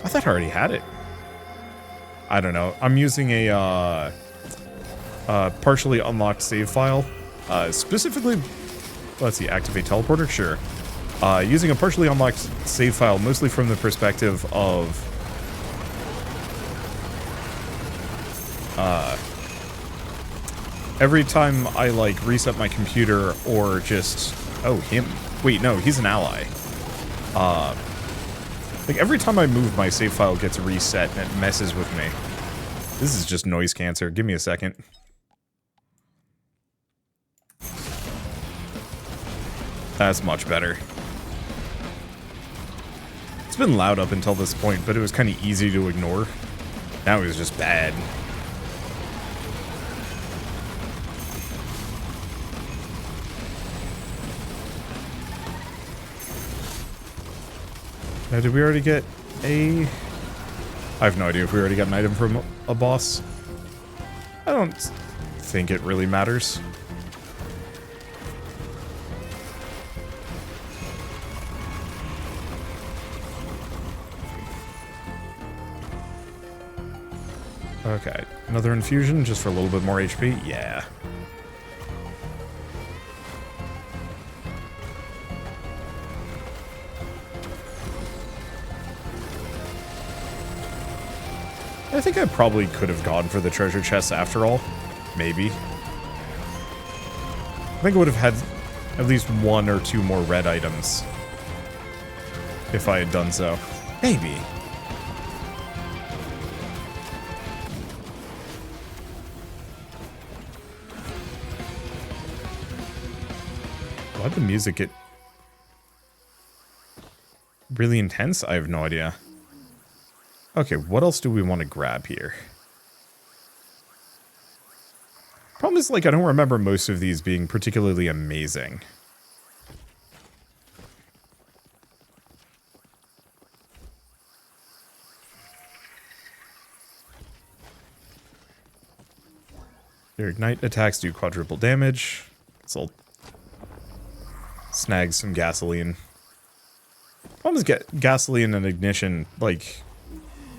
I thought I already had it. I don't know. I'm using a partially unlocked save file. Specifically, let's see, activate teleporter? Sure. Using a partially unlocked save file, mostly from the perspective of every time I, like, reset my computer or just... Oh, him. Wait, no, he's an ally. Like, every time I move, my save file gets reset and it messes with me. This is just noise cancer. Give me a second. That's much better. It's been loud up until this point, but it was kind of easy to ignore. Now it was just bad. Now, did we already get a... I have no idea if we already got an item from a boss. I don't think it really matters. Okay, another infusion just for a little bit more HP? Yeah. I think I probably could have gone for the treasure chest after all. Maybe. I think I would have had at least one or two more red items if I had done so. Maybe. Why'd the music get... really intense? I have no idea. Okay, what else do we want to grab here? Problem is, like, I don't remember most of these being particularly amazing. Their ignite attacks do quadruple damage. So I'll snag some gasoline. Problem is, gasoline and ignition, like,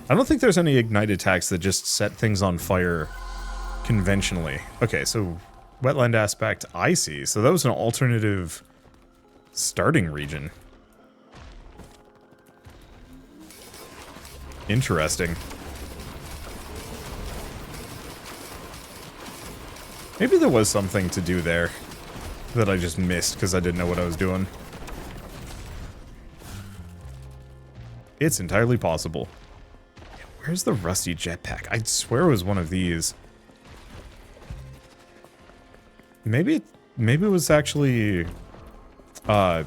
I don't think there's any ignite attacks that just set things on fire conventionally. Okay, so wetland aspect, I see. So that was an alternative starting region. Interesting. Maybe there was something to do there that I just missed because I didn't know what I was doing. It's entirely possible. Where's the rusty jetpack? I swear it was one of these. Maybe it was actually... maybe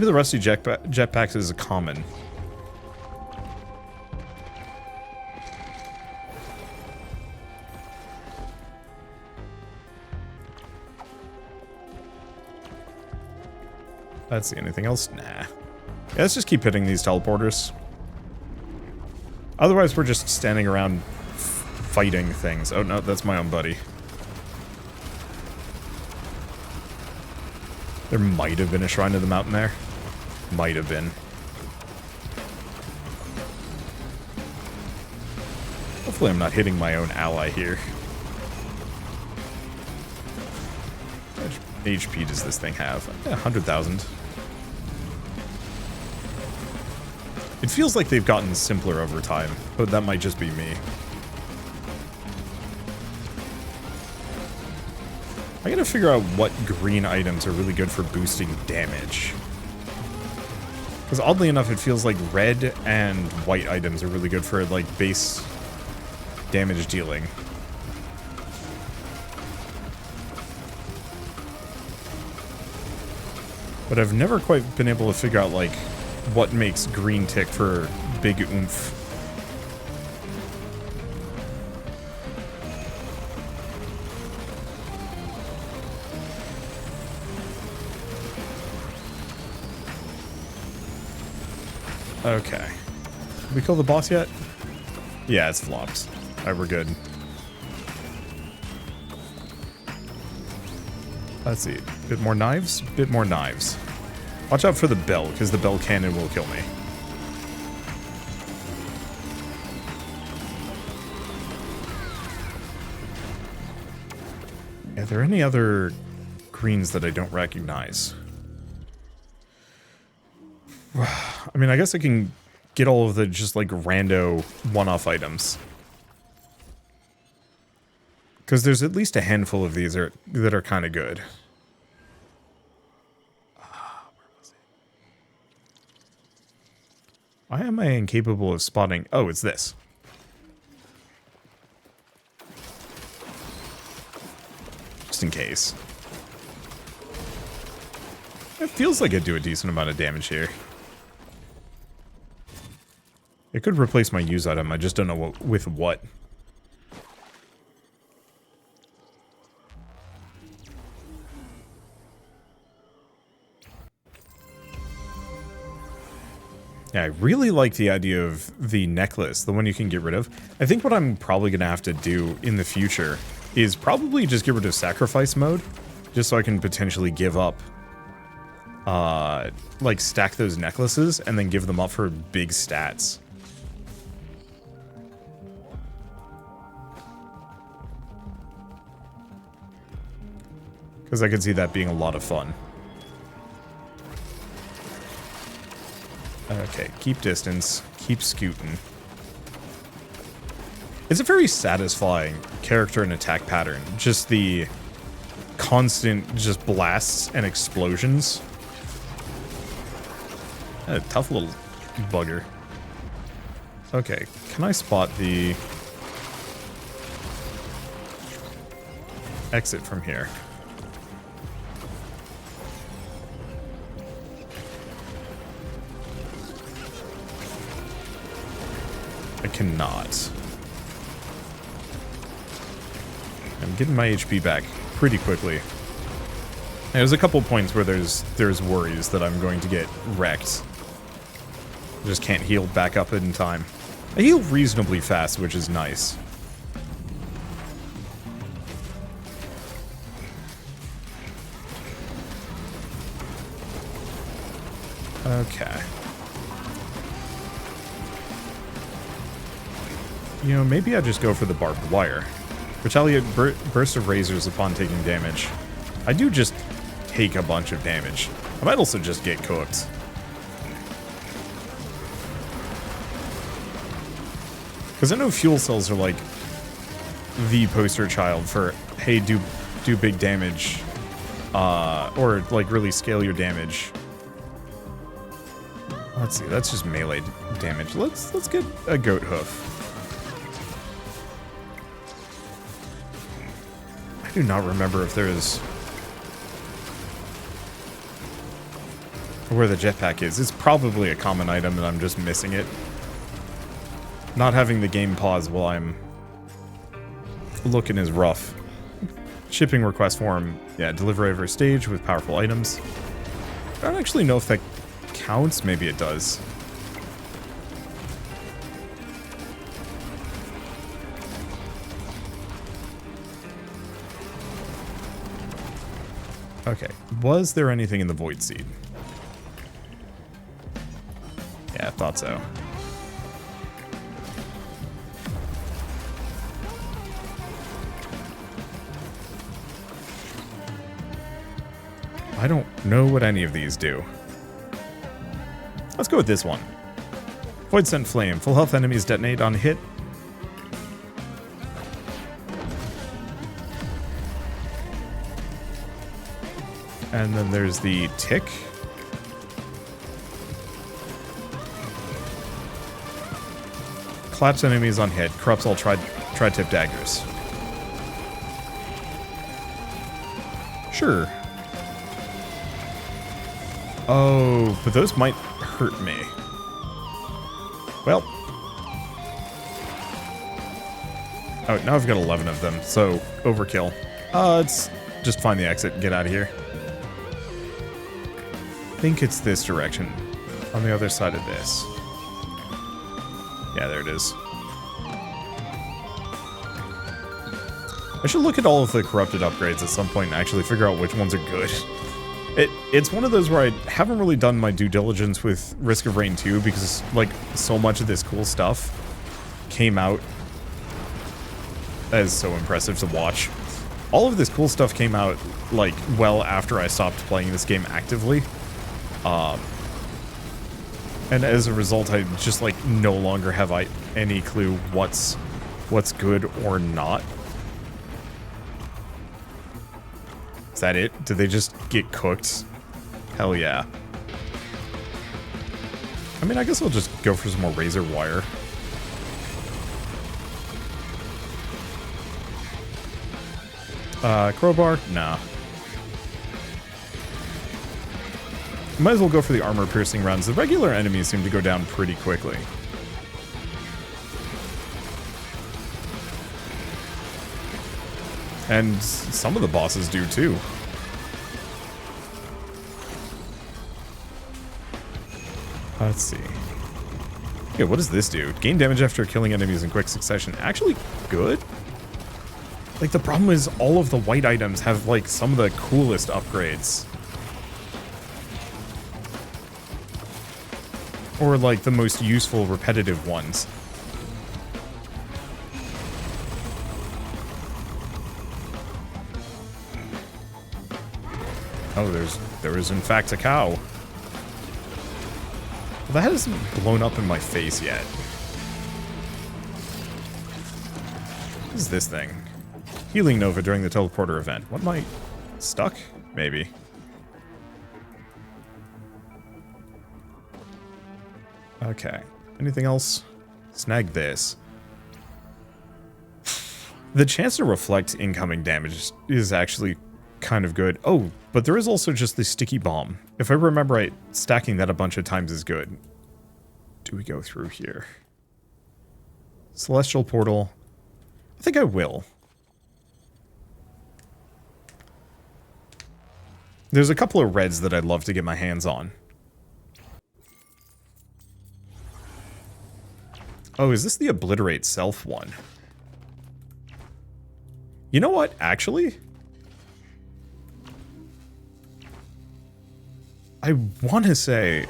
the rusty jetpack is a common. Let's see, anything else? Nah. Yeah, let's just keep hitting these teleporters. Otherwise, we're just standing around fighting things. Oh, no, that's my own buddy. There might have been a shrine to the mountain there. Might have been. Hopefully I'm not hitting my own ally here. How much HP does this thing have? Yeah, 100,000. It feels like they've gotten simpler over time, but that might just be me. I gotta figure out what green items are really good for boosting damage. Because oddly enough, it feels like red and white items are really good for, like, base damage dealing. But I've never quite been able to figure out, like, what makes green tick for big oomph. Okay. Did we kill the boss yet? Yeah, it's flopped. Alright, we're good. Let's see. Bit more knives? Bit more knives. Watch out for the bell, because the bell cannon will kill me. Are there any other greens that I don't recognize? I mean, I guess I can get all of the just, like, rando one-off items. Because there's at least a handful of these that are kind of good. Where was it? Why am I incapable of spotting? Oh, it's this. Just in case. It feels like I do a decent amount of damage here. It could replace my use item, I just don't know with what. Yeah, I really like the idea of the necklace, the one you can get rid of. I think what I'm probably going to have to do in the future is probably just get rid of sacrifice mode, just so I can potentially give up, like, stack those necklaces and then give them up for big stats. Because I could see that being a lot of fun. Okay, keep distance. Keep scooting. It's a very satisfying character and attack pattern. Just the constant just blasts and explosions. A tough little bugger. Okay, can I spot the exit from here? I cannot. I'm getting my HP back pretty quickly. There's a couple points where there's worries that I'm going to get wrecked. I just can't heal back up in time. I heal reasonably fast, which is nice. Okay. You know, maybe I just go for the barbed wire. Retaliate burst of razors upon taking damage. I do just take a bunch of damage. I might also just get cooked. Because I know fuel cells are like the poster child for, hey, do big damage, or like really scale your damage. Let's see, that's just melee damage. Let's get a goat hoof. I do not remember if there's where the jetpack is. It's probably a common item and I'm just missing it. Not having the game pause while I'm looking is rough. Shipping request form. Yeah, deliver over stage with powerful items. I don't actually know if that counts. Maybe it does. Okay. Was there anything in the Void Seed? Yeah, I thought so. I don't know what any of these do. Let's go with this one. Void Sent Flame. Full health enemies detonate on hit. And then there's the Tick. Collapse enemies on hit. Corrupts all tri-tip daggers. Sure. Oh, but those might hurt me. Well. Oh, now I've got 11 of them, so overkill. Let's just find the exit and get out of here. I think it's this direction. On the other side of this. Yeah, there it is. I should look at all of the corrupted upgrades at some point and actually figure out which ones are good. It's one of those where I haven't really done my due diligence with Risk of Rain 2 because, like, so much of this cool stuff came out as so impressive to watch. All of this cool stuff came out, like, well after I stopped playing this game actively. And as a result, I just, like, no longer have any clue what's good or not. Is that it? Did they just get cooked? Hell yeah. I mean, I guess I'll just go for some more razor wire. Crowbar? Nah. Might as well go for the armor-piercing rounds. The regular enemies seem to go down pretty quickly. And some of the bosses do, too. Let's see. Okay, what does this do? Gain damage after killing enemies in quick succession. Actually good? Like, the problem is all of the white items have, like, some of the coolest upgrades. Or, like, the most useful repetitive ones. Oh, there is in fact a cow. Well, that hasn't blown up in my face yet. What is this thing? Healing Nova during the teleporter event. What am I stuck? Maybe. Okay. Anything else? Snag this. The chance to reflect incoming damage is actually kind of good. Oh, but there is also just the sticky bomb. If I remember right, stacking that a bunch of times is good. Do we go through here? Celestial Portal. I think I will. There's a couple of reds that I'd love to get my hands on. Oh, is this the Obliterate Self one? You know what, actually? I want to say...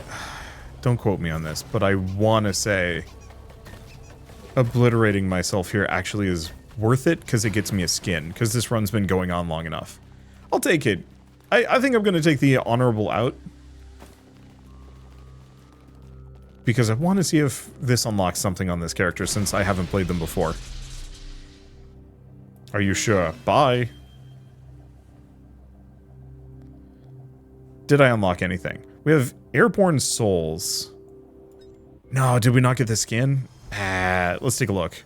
Don't quote me on this, but I want to say... Obliterating myself here actually is worth it, because it gets me a skin, because this run's been going on long enough. I'll take it. I think I'm going to take the honorable out. Because I want to see if this unlocks something on this character, since I haven't played them before. Are you sure? Bye. Did I unlock anything? We have Airborne Souls. No, did we not get the skin? Let's take a look.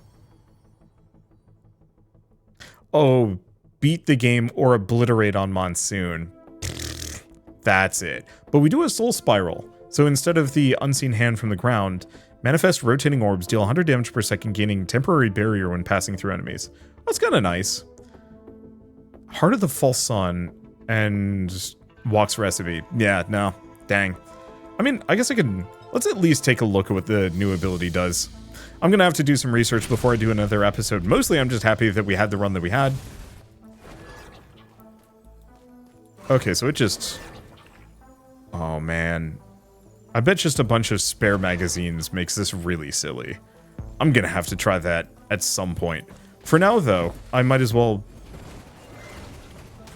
Oh, beat the game or obliterate on Monsoon. That's it. But we do a Soul Spiral. So instead of the Unseen Hand from the ground, manifest rotating orbs, deal 100 damage per second, gaining temporary barrier when passing through enemies. That's kind of nice. Heart of the False Sun and Walk's Recipe. Yeah, no. Dang. I mean, I guess I could... Let's at least take a look at what the new ability does. I'm going to have to do some research before I do another episode. Mostly, I'm just happy that we had the run that we had. Okay, so it just... Oh, man. I bet just a bunch of spare magazines makes this really silly. I'm going to have to try that at some point. For now, though, I might as well...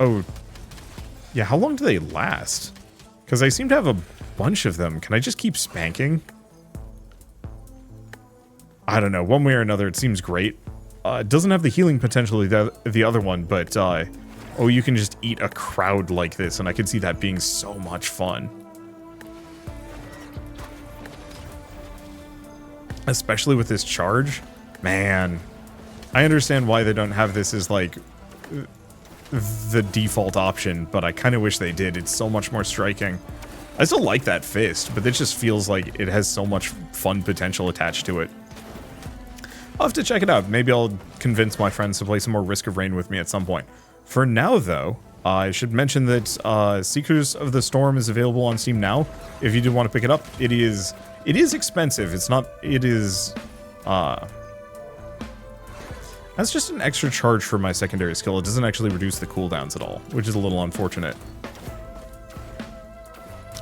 Oh. Yeah, how long do they last? Because I seem to have a bunch of them. Can I just keep spanking? I don't know. One way or another, it seems great. It doesn't have the healing potential of the other one, but... oh, you can just eat a crowd like this, and I could see that being so much fun. Especially with this charge. Man. I understand why they don't have this as, like, the default option, but I kind of wish they did. It's so much more striking. I still like that fist, but it just feels like it has so much fun potential attached to it. I'll have to check it out. Maybe I'll convince my friends to play some more Risk of Rain with me at some point. For now, though, I should mention that Seekers of the Storm is available on Steam now. If you do want to pick it up, it is expensive. It's not... It is... That's just an extra charge for my secondary skill. It doesn't actually reduce the cooldowns at all, which is a little unfortunate.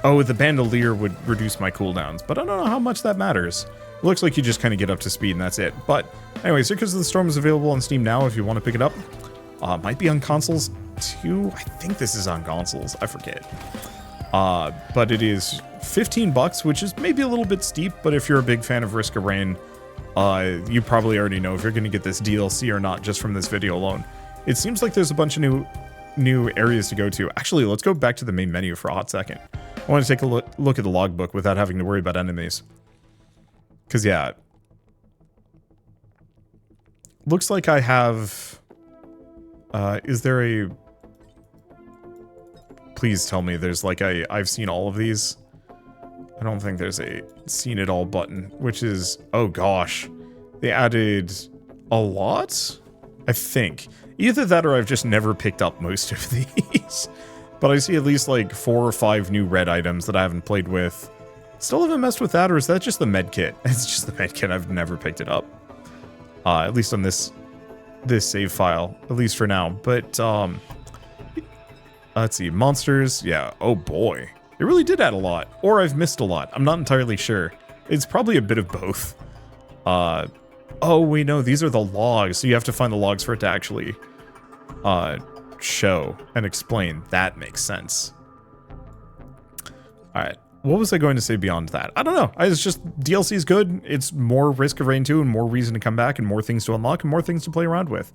Oh, the Bandolier would reduce my cooldowns, but I don't know how much that matters. It looks like you just kind of get up to speed and that's it. But anyway, Seekers of the Storm is available on Steam now if you want to pick it up. Might be on consoles too. I think this is on consoles. I forget. But it is $15, which is maybe a little bit steep, but if you're a big fan of Risk of Rain, you probably already know if you're going to get this DLC or not just from this video alone. It seems like there's a bunch of new areas to go to. Actually, let's go back to the main menu for a hot second. I want to take a look at the logbook without having to worry about enemies. Because, yeah. Looks like I have... is there a... Please tell me there's like a... I've seen all of these. I don't think there's a seen it all button, which is... Oh, gosh. They added a lot? I think. Either that or I've just never picked up most of these. But I see at least like 4 or 5 new red items that I haven't played with. Still haven't messed with that, or is that just the med kit? It's just the med kit. I've never picked it up. At least on this save file, at least for now. But let's see, monsters. Yeah. Oh boy, it really did add a lot, or I've missed a lot. I'm not entirely sure. It's probably a bit of both. Oh wait, no, these are the logs. So you have to find the logs for it to actually show and explain. That makes sense. All right. What was I going to say beyond that? I don't know. It's just DLC is good. It's more Risk of Rain 2 and more reason to come back and more things to unlock and more things to play around with.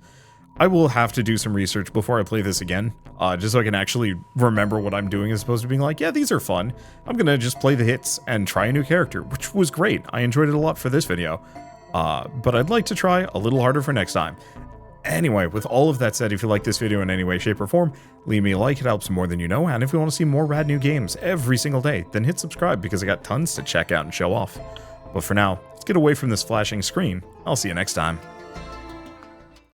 I will have to do some research before I play this again, just so I can actually remember what I'm doing as opposed to being like, yeah, these are fun. I'm going to just play the hits and try a new character, which was great. I enjoyed it a lot for this video, but I'd like to try a little harder for next time. Anyway, with all of that said, if you like this video in any way, shape, or form, leave me a like, it helps more than you know, and if you want to see more rad new games every single day, then hit subscribe because I got tons to check out and show off. But for now, it's get away from this flashing screen. I'll see you next time.